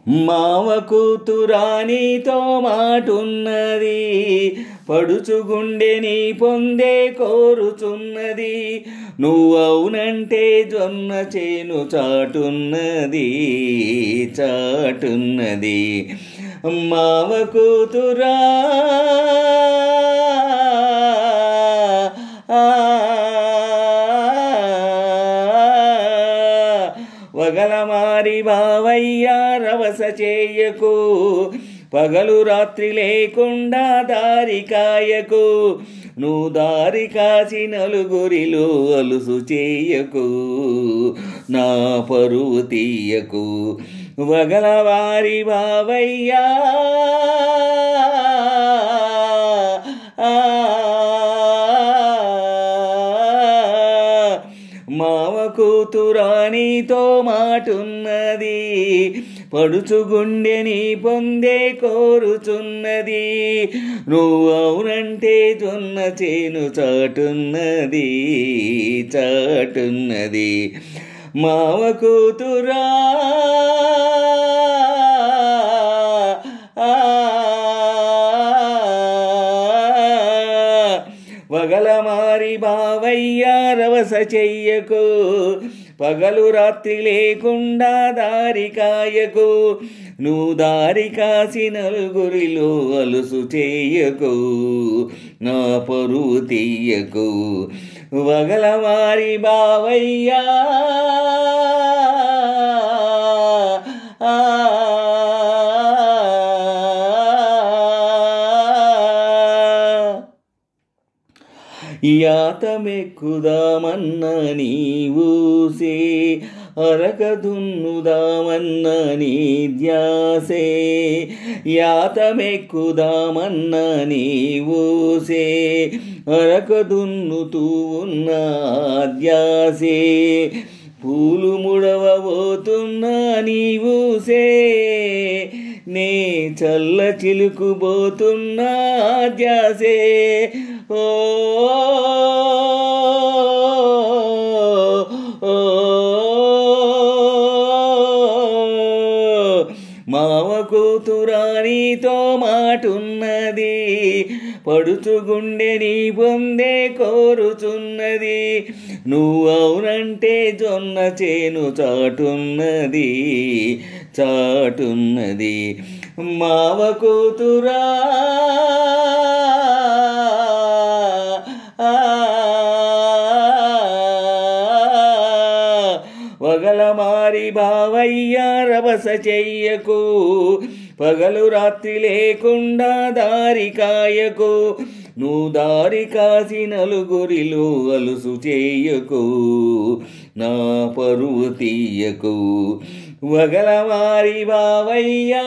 మావ కూతురానితో మాటున్నది, పడుచుగుండె నీ పొందే కోరుచున్నది. నువ్వవునంటే జొన్న చేను చాటున్నది, చాటున్నది. మావ కూతురా వగలమారి బావయ్య రవస చేయకు, పగలు రాత్రి లేకుండా దారి కాయకు. నువ్వు దారి కాసి నలుగురిలో అలుసు చేయకు, నా పరువు తీయకు. వగలవారి బావయ్యా మావ కూతురానితో మాటున్నది, పడుచుగుండె నీ పొందే కోరుచున్నది. నువ్వవునంటే జొన్న చేను చాటున్నది, చాటున్నది. మావ కూతురా వగలమారి బావయ్య రవస చెయ్యకు, పగలు రాత్రి లేకుండా దారి కాయకు. నువ్వు దారి కాసి నలుగురిలో అలుసు చేయకు, నా పరువు తీయకు. వగలమారి బావయ్యా యాతమెక్కుదామన్న నీవూసే, అరకదున్నుదామన్న నీ ధ్యాసే. యాతమెక్కుదామన్న నీవూసే, అరకదున్నుతూ ఉన్న ధ్యాసే. పూలు ముడవబోతున్నా నీవూసే, నే చల్ల చిలుకుబోతున్నా ధ్యాసే. ఓ మావ కూతురానితో మాటున్నది, పడుచుగుండె నీ పొందే కోరుచున్నది. నువ్వవునంటే జొన్న చేను చాటున్నది, చాటున్నది. మావ కూతురా వగలమారి బావయ్య రవస చెయ్యకు, పగలు రాత్రి లేకుండా దారి కాయకు. నువ్వు దారి కాసి నలుగురిలో అలుసు చేయకు, నా పరువు తీయకు. వగలమారి బావయ్యా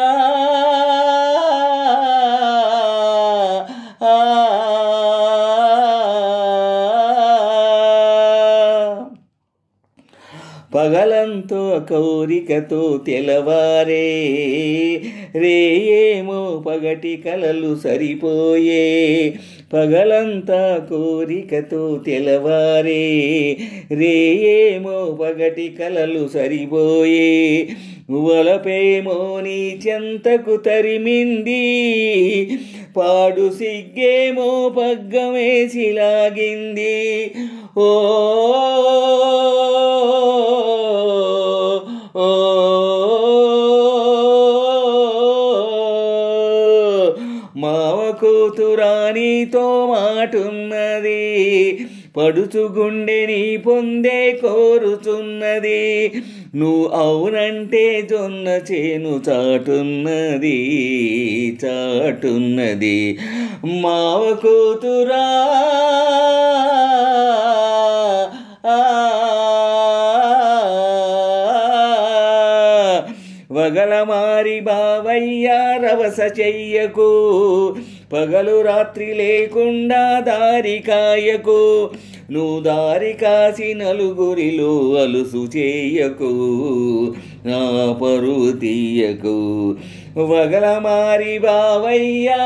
పగలంతో కోరికతో తెలవారే, రేయేమో పగటి కలలు సరిపోయే. పగలంతా కోరికతో తెలవారే, రేయేమో పగటి కలలు సరిపోయే. వలపేమో నీ చెంతకు తరిమింది, పాడు సిగ్గేమో పగ్గమేసి లాగింది. ఓ మావ కూతురానితో మాటున్నది, పడుచుగుండె నీ పొందే కోరుచున్నది. నువ్వు అవునంటే జొన్న చేను చాటున్నది, చాటున్నది. మావ కూతురా వగలమారి బావయ్య రవస చెయ్యకు, పగలు రాత్రి లేకుండా దారి కాయకు. నువ్వు దారి కాసి నలుగురిలో అలుసు చేయకు, నా పరువు తీయకు. వగలమారి బావయ్యా